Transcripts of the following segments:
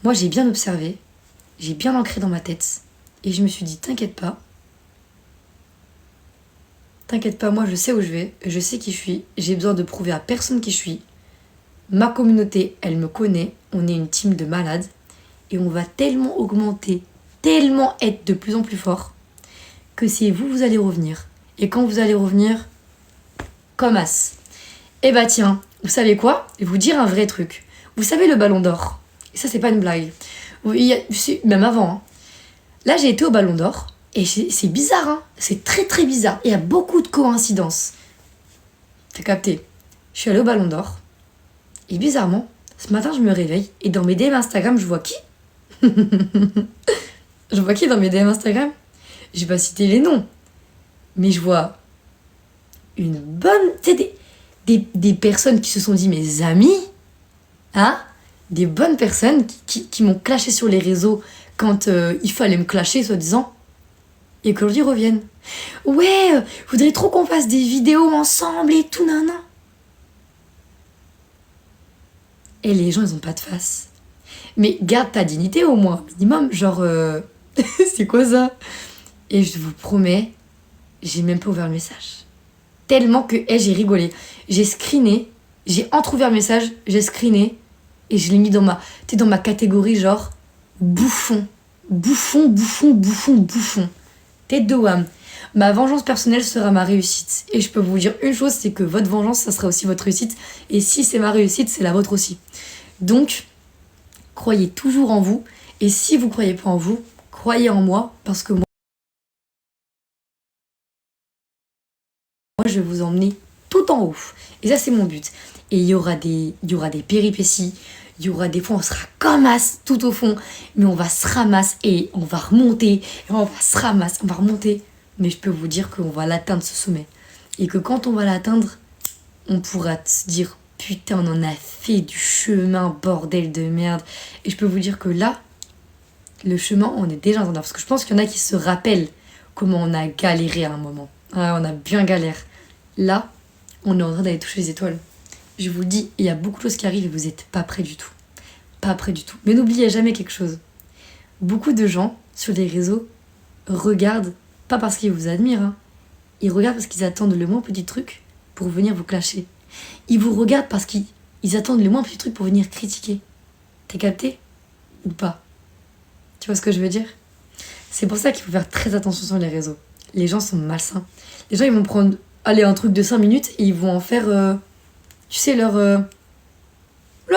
Moi, j'ai bien observé, j'ai bien ancré dans ma tête, et je me suis dit, t'inquiète pas, moi je sais où je vais, je sais qui je suis, j'ai besoin de prouver à personne qui je suis. Ma communauté, elle me connaît, on est une team de malades, et on va tellement augmenter, tellement être de plus en plus fort, que c'est vous, vous allez revenir. Et quand vous allez revenir, comme as. Eh bah tiens, vous savez quoi? Je vais vous dire un vrai truc. Vous savez le Ballon d'Or? Et ça, c'est pas une blague. Même avant, hein. Là, j'ai été au Ballon d'Or, et c'est bizarre, hein. C'est très très bizarre. Il y a beaucoup de coïncidences. T'as capté? Je suis allée au Ballon d'Or, et bizarrement, ce matin, je me réveille, et dans mes DM Instagram, je vois qui? Je vois qui dans mes DM Instagram? Je vais pas citer les noms, mais je vois une bonne... Tu sais, des personnes qui se sont dit mes amis, hein, des bonnes personnes qui m'ont clashé sur les réseaux quand il fallait me clasher, soi-disant, et qu'aujourd'hui reviennent. Ouais, je voudrais trop qu'on fasse des vidéos ensemble et tout, nan. Et les gens, ils ont pas de face. Mais garde ta dignité au moins, minimum, genre... c'est quoi ça? Et je vous promets, j'ai même pas ouvert le message. Tellement que j'ai rigolé. J'ai screené, j'ai entrouvert le message, j'ai screené et je l'ai mis dans ma catégorie genre bouffon. Bouffon, bouffon, bouffon, bouffon. Tête de wham. Ma vengeance personnelle sera ma réussite. Et je peux vous dire une chose, c'est que votre vengeance, ça sera aussi votre réussite. Et si c'est ma réussite, c'est la vôtre aussi. Donc, croyez toujours en vous. Et si vous croyez pas en vous, croyez en moi, parce que moi, je vais vous emmener tout en haut. Et ça, c'est mon but. Et il y aura des péripéties, il y aura des fois, on sera comme as tout au fond, mais on va se ramasser et on va remonter, et on va se ramasser, on va remonter. Mais je peux vous dire qu'on va l'atteindre, ce sommet. Et que quand on va l'atteindre, on pourra se dire, putain, on en a fait du chemin, bordel de merde. Et je peux vous dire que là, le chemin, on est déjà en train de... Parce que je pense qu'il y en a qui se rappellent comment on a galéré à un moment. Ouais, on a bien galéré. Là, on est en train d'aller toucher les étoiles. Je vous le dis, il y a beaucoup de choses qui arrivent et vous n'êtes pas prêts du tout. Pas prêts du tout. Mais n'oubliez jamais quelque chose. Beaucoup de gens, sur les réseaux, regardent, pas parce qu'ils vous admirent, hein. Ils regardent parce qu'ils attendent le moins petit truc pour venir vous clasher. Ils vous regardent parce qu'ils attendent le moins petit truc pour venir critiquer. T'as capté? Ou pas? Tu vois ce que je veux dire? C'est pour ça qu'il faut faire très attention sur les réseaux. Les gens sont malsains. Les gens, ils vont prendre, allez, un truc de 5 minutes et ils vont en faire, tu sais, leur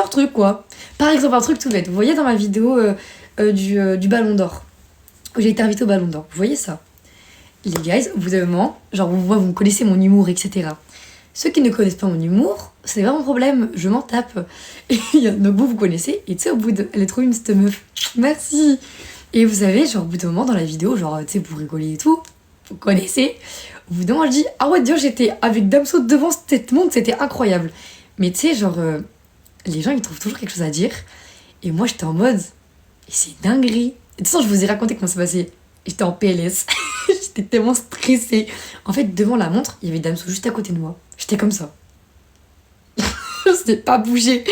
truc, quoi. Par exemple, un truc tout bête. Vous voyez dans ma vidéo du Ballon d'Or, où j'ai été invitée au Ballon d'Or. Vous voyez ça? Les guys, au bout d'un moment, genre, vous me connaissez mon humour, etc. Ceux qui ne connaissent pas mon humour, c'est pas mon problème, je m'en tape. Et donc vous connaissez, et tu sais, au bout de... Elle est trop une, cette meuf. Merci. Et vous savez, genre, au bout d'un moment, dans la vidéo, genre, tu sais, pour rigoler et tout, vous connaissez, au bout d'un moment, je dis, ah ouais, Dieu, j'étais avec Damso devant cette monde, c'était incroyable. Mais tu sais, genre, les gens, ils trouvent toujours quelque chose à dire. Et moi, j'étais en mode, et c'est dinguerie. Et de toute façon, je vous ai raconté comment ça s'est passé. J'étais en PLS. J'étais tellement stressée. En fait, devant la montre, il y avait Damso juste à côté de moi. J'étais comme ça. Je sais pas bouger.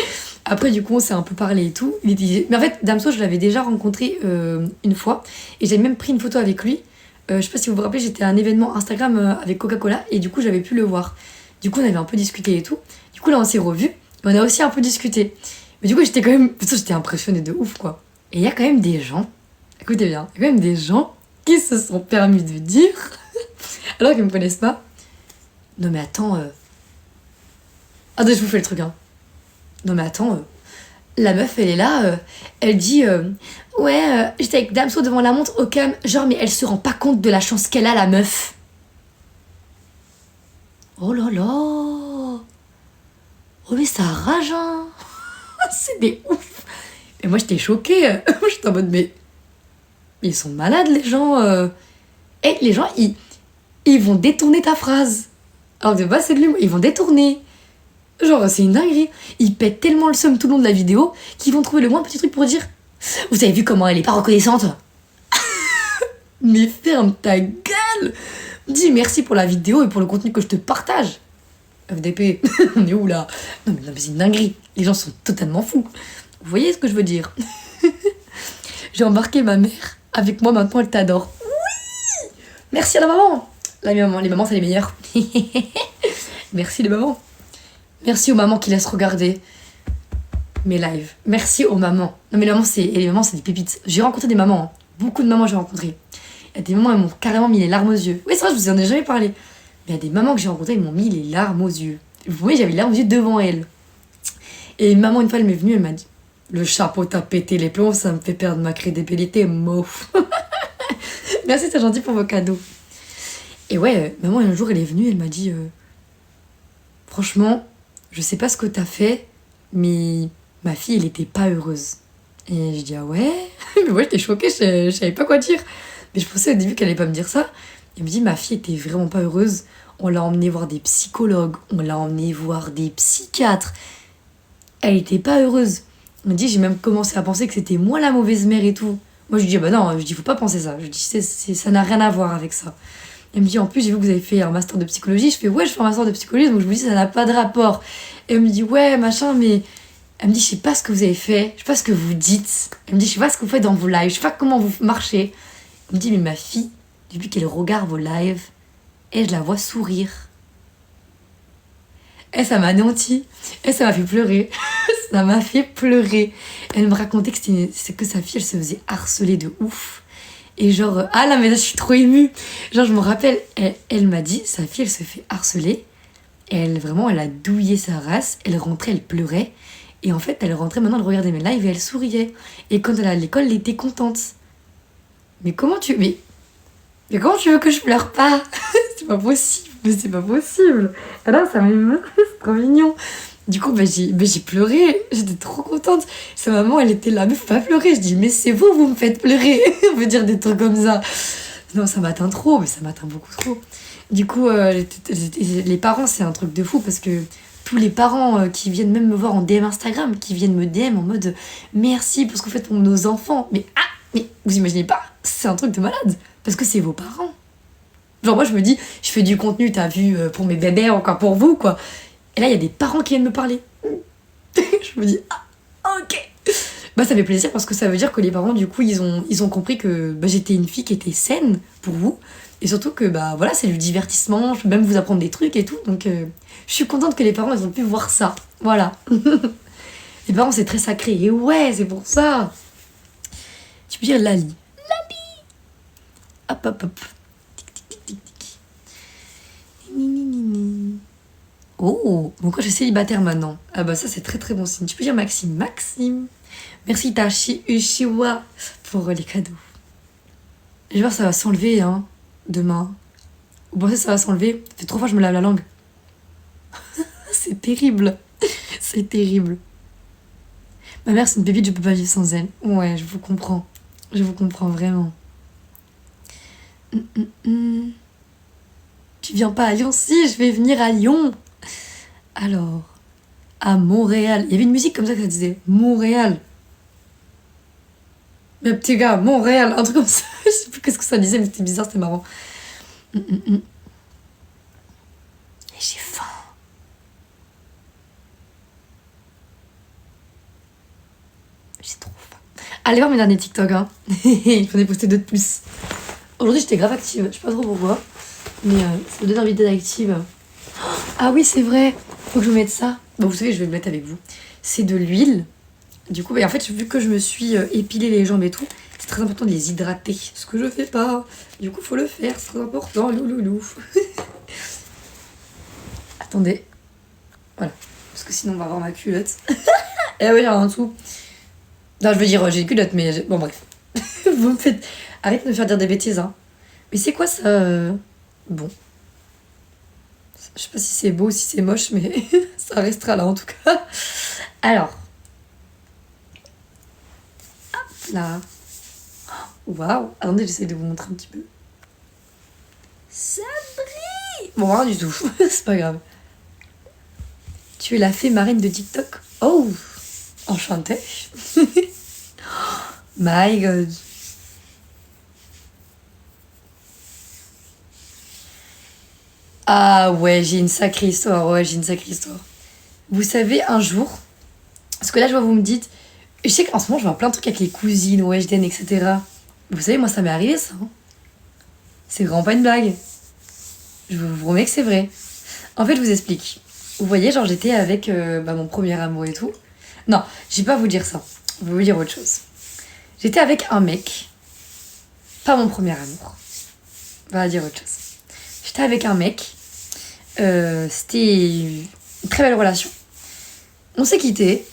Après, du coup, on s'est un peu parlé et tout. Mais en fait, Damso, je l'avais déjà rencontré une fois. Et j'ai même pris une photo avec lui. Je sais pas si vous vous rappelez, j'étais à un événement Instagram avec Coca-Cola. Et du coup, j'avais pu le voir. Du coup, on avait un peu discuté et tout. Du coup, là, on s'est revus. On a aussi un peu discuté. Mais du coup, j'étais quand même... J'étais impressionnée de ouf, quoi. Et il y a quand même des gens... Écoutez bien. Il y a quand même des gens qui se sont permis de dire... alors qu'ils me connaissent pas. Non, mais attends... Attends, je vous fais le truc, hein. Non, mais attends... La meuf, elle est là, elle dit ouais, j'étais avec Damso devant la montre au cam, genre, mais elle se rend pas compte de la chance qu'elle a, la meuf. Oh là là. Oh, mais ça rage, hein. C'est des ouf. Et moi, j'étais choquée. J'étais en mode, mais ils sont malades, les gens. Et les gens, ils vont détourner ta phrase. Alors que c'est de l'humour, ils vont détourner. Genre, c'est une dinguerie. Ils pètent tellement le seum tout le long de la vidéo qu'ils vont trouver le moins petit truc pour dire « Vous avez vu comment elle est pas reconnaissante ?» Mais ferme ta gueule. Dis merci pour la vidéo et pour le contenu que je te partage. FDP, on est où là? Non mais c'est une dinguerie. Les gens sont totalement fous. Vous voyez ce que je veux dire? j'ai embarqué ma mère avec moi, maintenant elle t'adore. Merci à la maman. Les mamans c'est les meilleures. Merci les mamans. Merci aux mamans qui laissent regarder mes lives. Merci aux mamans. Non mais les mamans c'est des pépites. J'ai rencontré des mamans, hein. Beaucoup de mamans j'ai rencontré. Il y a des mamans, elles m'ont carrément mis les larmes aux yeux. Oui c'est vrai, je vous en ai jamais parlé. Mais il y a des mamans que j'ai rencontrées, elles m'ont mis les larmes aux yeux. Vous voyez, j'avais les larmes aux yeux devant elles. Et une maman, une fois, elle m'est venue, elle m'a dit: le chapeau t'a pété les plombs, ça me fait perdre ma crédibilité, mof. Merci, c'est gentil pour vos cadeaux. Et ouais, maman, un jour, elle est venue, elle m'a dit franchement, je sais pas ce que t'as fait, mais ma fille, elle était pas heureuse. Et je dis: ah ouais. Mais moi, j'étais choquée, je savais pas quoi dire. Mais je pensais au début qu'elle allait pas me dire ça. Elle me dit: ma fille était vraiment pas heureuse. On l'a emmenée voir des psychologues, on l'a emmenée voir des psychiatres. Elle était pas heureuse. Elle me dit: j'ai même commencé à penser que c'était moi la mauvaise mère et tout. Moi, je lui dis: bah non, je dis faut pas penser ça. Je dis ça n'a rien à voir avec ça. Elle me dit: en plus, j'ai vu que vous avez fait un master de psychologie. Je fais: ouais, je fais un master de psychologie, donc je vous dis ça n'a pas de rapport. Et elle me dit: ouais, machin, mais. Elle me dit: je sais pas ce que vous avez fait, je sais pas ce que vous dites. Elle me dit: je sais pas ce que vous faites dans vos lives, je sais pas comment vous marchez. Elle me dit: mais ma fille, depuis qu'elle regarde vos lives, et je la vois sourire. Et ça m'a anéanti. Et ça m'a fait pleurer. Ça m'a fait pleurer. Elle me racontait que c'est que sa fille, elle se faisait harceler de ouf. Et genre, ah là, mais là, je suis trop émue. Genre, je me rappelle, elle m'a dit, sa fille, elle se fait harceler. Et elle a douillé sa race. Elle rentrait, elle pleurait. Et en fait, elle rentrait maintenant, elle regardait mes lives et elle souriait. Et quand elle allait à l'école, elle était contente. Mais comment tu comment tu veux que je pleure pas? C'est pas possible. Mais c'est pas possible. Alors, ça m'émeut. C'est trop mignon. Du coup, j'ai pleuré. J'étais trop contente. Sa maman, elle était là: mais faut pas pleurer. Je dis: mais c'est vous me faites pleurer. On veut dire des trucs comme ça. Non, ça m'atteint trop. Mais ça m'atteint beaucoup trop. Du coup, les parents, c'est un truc de fou parce que tous les parents qui viennent même me voir en DM Instagram, qui viennent me DM en mode: merci pour ce que vous faites pour nos enfants. Mais vous imaginez pas, c'est un truc de malade. Parce que c'est vos parents. Genre moi je me dis, je fais du contenu, t'as vu, pour mes bébés, encore pour vous, quoi. Et là il y a des parents qui viennent me parler. Je me dis: ah, ok. Bah ça fait plaisir parce que ça veut dire que les parents du coup ils ont compris que j'étais une fille qui était saine pour vous. Et surtout que voilà, c'est du divertissement, je peux même vous apprendre des trucs et tout. Donc je suis contente que les parents ils ont pu voir ça. Voilà. Les parents c'est très sacré. Et ouais, c'est pour ça. Tu peux dire Lali. Hop, hop, hop. Tic, tic, tic, tic, tic. Ni, ni, ni, ni. Oh, bon, quand je suis célibataire maintenant. Ah bah ça, c'est très très bon signe. Tu peux dire Maxime. Maxime. Merci Tachi Ushiwa pour les cadeaux. Je vais voir, ça va s'enlever, hein, demain. Vous pensez que ça va s'enlever? Ça fait 3 fois que je me lave la langue. C'est terrible. C'est terrible. Ma mère, c'est une pépite, je peux pas vivre sans elle. Ouais, je vous comprends. Je vous comprends vraiment. Tu viens pas à Lyon? Si, je vais venir à Lyon. Alors, à Montréal. Il y avait une musique comme ça disait Montréal. Mais petit gars, Montréal, un truc comme ça. Je sais plus qu'est-ce que ça disait, mais c'était bizarre, c'était marrant. Et j'ai faim. J'ai trop faim. Allez voir mes derniers TikTok, hein. Il faut en poster 2 de plus. Aujourd'hui, j'étais grave active. Je sais pas trop pourquoi. Mais ça me donne envie d'être active. Ah oui, c'est vrai. Faut que je vous mette ça. Bon, vous savez, je vais le mettre avec vous. C'est de l'huile. Du coup, en fait, vu que je me suis épilé les jambes et tout, c'est très important de les hydrater. Ce que je fais pas. Du coup, faut le faire. C'est très important. Louloulou. Attendez. Voilà. Parce que sinon, on va avoir ma culotte. Et oui, il y a en dessous. Non, je veux dire, j'ai une culotte, mais... Bon, bref. Vous me faites... Arrête de me faire dire des bêtises, hein. Mais c'est quoi ça Bon. Je sais pas si c'est beau ou si c'est moche, mais ça restera là en tout cas. Alors. Hop là. Waouh. Attendez, j'essaie de vous montrer un petit peu. Ça brille. Bon, rien du tout. C'est pas grave. Tu es la fée marine de TikTok? Oh. Enchantée. My God. Ah ouais, j'ai une sacrée histoire. Ouais, j'ai une sacrée histoire. Vous savez, un jour, parce que là, je vois, vous me dites, Et je sais qu'en ce moment, je vois plein de trucs avec les cousines, Weshden, etc. Vous savez, moi, ça m'est arrivé, ça. Hein. C'est vraiment pas une blague. Je vous promets que c'est vrai. En fait, je vous explique. Vous voyez, genre, j'étais avec mon premier amour et tout. Non, je vais pas vous dire ça. Je vais vous dire autre chose. J'étais avec un mec. Pas mon premier amour. On va dire autre chose. J'étais avec un mec. C'était une très belle relation. On s'est quittés.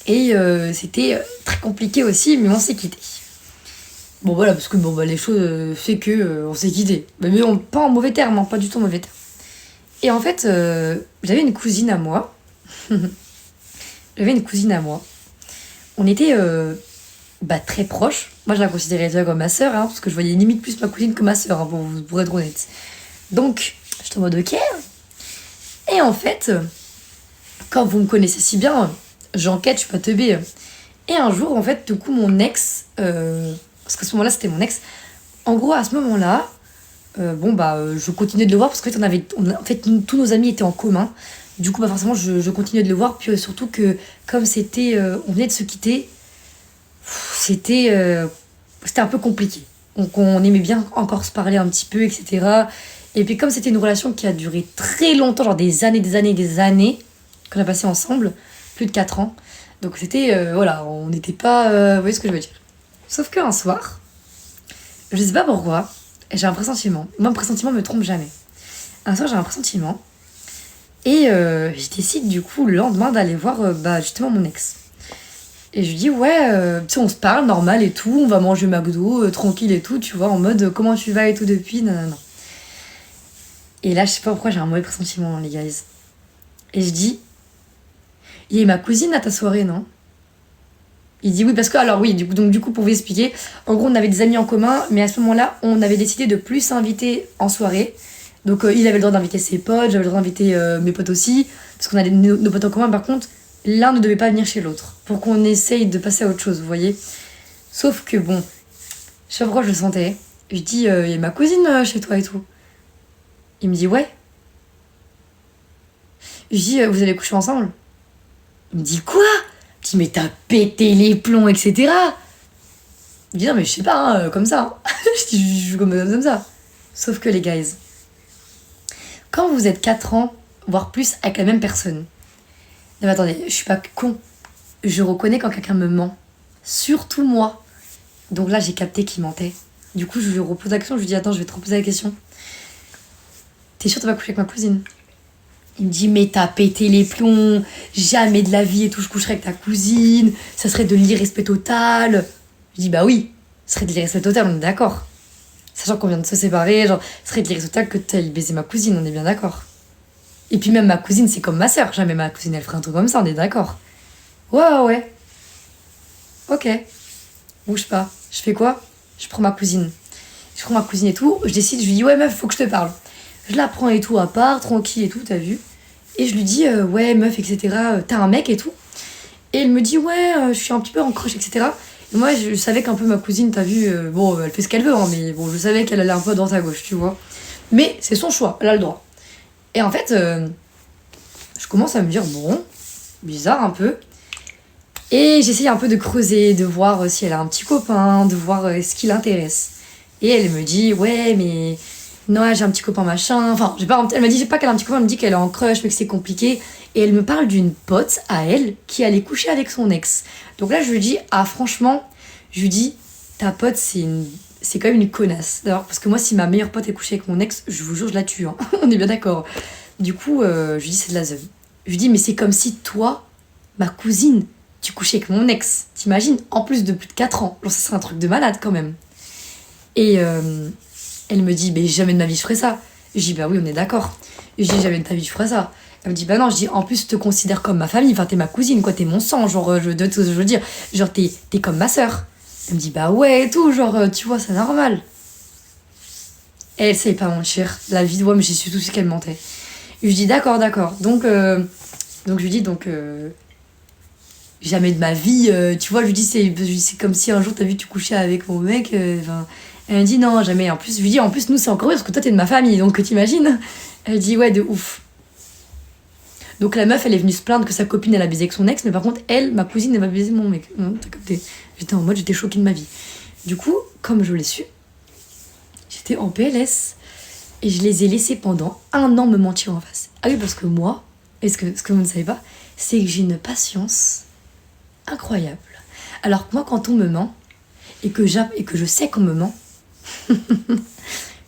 Et c'était très compliqué aussi, mais on s'est quittés. Bon voilà, parce que les choses fait que on s'est quittés. Mais pas en mauvais termes, hein, pas du tout en mauvais termes. Et en fait, j'avais une cousine à moi. J'avais une cousine à moi. On était très proches. Moi, je la considérais déjà comme ma sœur, hein, parce que je voyais limite plus ma cousine que ma sœur, hein, pour être honnête. Donc, j'étais en mode ok. Et en fait, quand vous me connaissez si bien, j'enquête, je suis pas teubée. Et un jour, en fait, du coup, mon ex, parce qu'à ce moment-là, c'était mon ex, en gros, à ce moment-là, je continuais de le voir parce qu'en fait, tous nos amis étaient en commun. Du coup, forcément, je continuais de le voir. Puis surtout que, comme c'était, on venait de se quitter, c'était un peu compliqué. Donc, on aimait bien encore se parler un petit peu, etc. Et puis, comme c'était une relation qui a duré très longtemps, genre des années, des années, des années, qu'on a passé ensemble, plus de 4 ans. Donc, c'était, on n'était pas. Vous voyez ce que je veux dire. Sauf qu'un soir, je sais pas pourquoi, j'ai un pressentiment. Moi, un pressentiment me trompe jamais. Un soir, j'ai un pressentiment. Et je décide du coup le lendemain d'aller voir justement mon ex. Et je lui dis ouais, tu sais, on se parle normal et tout, on va manger McDo, tranquille et tout, tu vois, en mode comment tu vas et tout depuis, nanana. Et là, je sais pas pourquoi j'ai un mauvais pressentiment, les guys. Et je dis, il y a ma cousine à ta soirée, non? Il dit oui, parce que, alors oui, du coup, pour vous expliquer, en gros, on avait des amis en commun, mais à ce moment-là, on avait décidé de plus s'inviter en soirée. Donc, il avait le droit d'inviter ses potes, j'avais le droit d'inviter mes potes aussi, parce qu'on a nos potes en commun. Par contre, l'un ne devait pas venir chez l'autre, pour qu'on essaye de passer à autre chose, vous voyez. Sauf que, bon, je sais pas pourquoi je le sentais. Je dis, il y a ma cousine chez toi et tout. Il me dit, ouais. Je dis, vous allez coucher ensemble? Il me dit, quoi? Je dis, mais t'as pété les plombs, etc. Il me dit, non, mais je sais pas, hein, comme ça. Je dis, je joue comme ça. Sauf que les guys, quand vous êtes 4 ans, voire plus, avec la même personne, non mais attendez, je suis pas con. Je reconnais quand quelqu'un me ment. Surtout moi. Donc là, j'ai capté qu'il mentait. Du coup, je lui repose la question, je lui dis, attends, je vais te reposer la question. T'es sûr que t'as pas couché avec ma cousine? Il me dit, mais t'as pété les plombs, jamais de la vie et tout, je coucherai avec ta cousine, ça serait de l'irrespect total. Je dis, bah oui, ça serait de l'irrespect total, on est d'accord. Sachant qu'on vient de se séparer, genre, ça serait de l'irrespect total que t'ailles baiser ma cousine, on est bien d'accord. Et puis même ma cousine, c'est comme ma sœur, jamais ma cousine, elle ferait un truc comme ça, on est d'accord. Ouais. Ok. Bouge pas. Je fais quoi? Je prends ma cousine. Je prends ma cousine et tout, je décide, je lui dis, ouais meuf, faut que je te parle. Je la prends et tout à part, tranquille et tout, t'as vu? Et je lui dis, ouais, meuf, etc., t'as un mec et tout. Et elle me dit, ouais, je suis un petit peu en crush, etc. Et moi, je savais qu'un peu ma cousine, t'as vu, elle fait ce qu'elle veut, hein, mais bon, je savais qu'elle allait un peu à droite à gauche, tu vois. Mais c'est son choix, elle a le droit. Et en fait, je commence à me dire, bon, bizarre un peu. Et j'essaye un peu de creuser, de voir si elle a un petit copain, de voir ce qui l'intéresse. Et elle me dit, ouais, mais non, j'ai un petit copain machin. Enfin, elle m'a dit pas qu'elle a un petit copain, elle me dit qu'elle est en crush, mais que c'est compliqué. Et elle me parle d'une pote à elle qui allait coucher avec son ex. Donc là, je lui dis, ah, franchement, je lui dis, ta pote, c'est quand même une connasse. D'abord, parce que moi, si ma meilleure pote est couchée avec mon ex, je vous jure, je la tue. Hein. On est bien d'accord. Du coup, je lui dis, c'est de la zeub. Je lui dis, mais c'est comme si toi, ma cousine, tu couchais avec mon ex. T'imagines? En plus de plus de 4 ans. Genre, ça serait un truc de malade quand même. Et elle me dit, mais jamais de ma vie je ferais ça. Je dis, bah oui, on est d'accord. Je dis, jamais de ta vie je ferais ça. Elle me dit, bah non, je dis, en plus, je te considère comme ma famille. Enfin, t'es ma cousine, quoi, t'es mon sang. Genre, je veux dire, genre, t'es comme ma sœur. Elle me dit, bah ouais, et tout, genre, tu vois, c'est normal. Et elle sait pas mentir. La vie de moi, mais j'ai su tout ce qu'elle mentait. Je lui dis, d'accord. Donc, je lui dis, jamais de ma vie, tu vois, je lui dis, c'est comme si un jour, t'as vu, tu couchais avec mon mec, elle me dit non, jamais. En plus, je lui dis, en plus, nous, c'est encore mieux parce que toi, t'es de ma famille, donc t'imagines? Elle dit, ouais, de ouf. Donc la meuf, elle est venue se plaindre que sa copine, elle a baisé avec son ex, mais par contre, elle, ma cousine, elle va baiser mon mec. T'as capté? J'étais en mode, j'étais choquée de ma vie. Du coup, comme je l'ai su, j'étais en PLS et je les ai laissés pendant 1 an me mentir en face. Ah oui, parce que moi, et ce que vous ne savez pas, c'est que j'ai une patience incroyable. Alors que moi, quand on me ment, et que je sais qu'on me ment,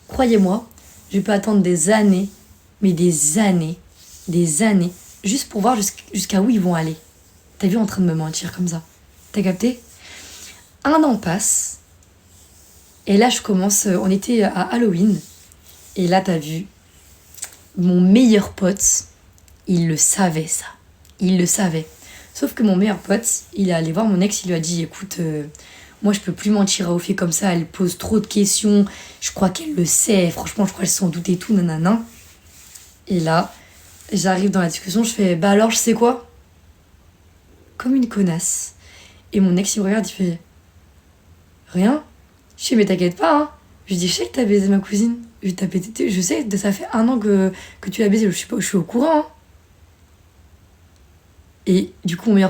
croyez-moi, je peux attendre des années, mais des années, juste pour voir jusqu'à où ils vont aller. T'as vu en train de me mentir comme ça? T'as capté? 1 an passe, et là je commence, on était à Halloween, et là t'as vu, mon meilleur pote, il le savait ça. Il le savait. Sauf que mon meilleur pote, il est allé voir mon ex, il lui a dit, écoute, moi je peux plus mentir à Ophi comme ça, elle pose trop de questions, je crois qu'elle le sait, franchement je crois qu'elle s'en doute et tout, nanana. Et là, j'arrive dans la discussion, je fais, bah alors je sais quoi? Comme une connasse. Et mon ex il me regarde, il fait, rien? Je dis, mais t'inquiète pas, hein. Je lui dis, je sais que t'as baisé ma cousine. Je sais, ça fait 1 an que tu l'as baisé, je suis au courant, hein. Et du coup, mon meilleur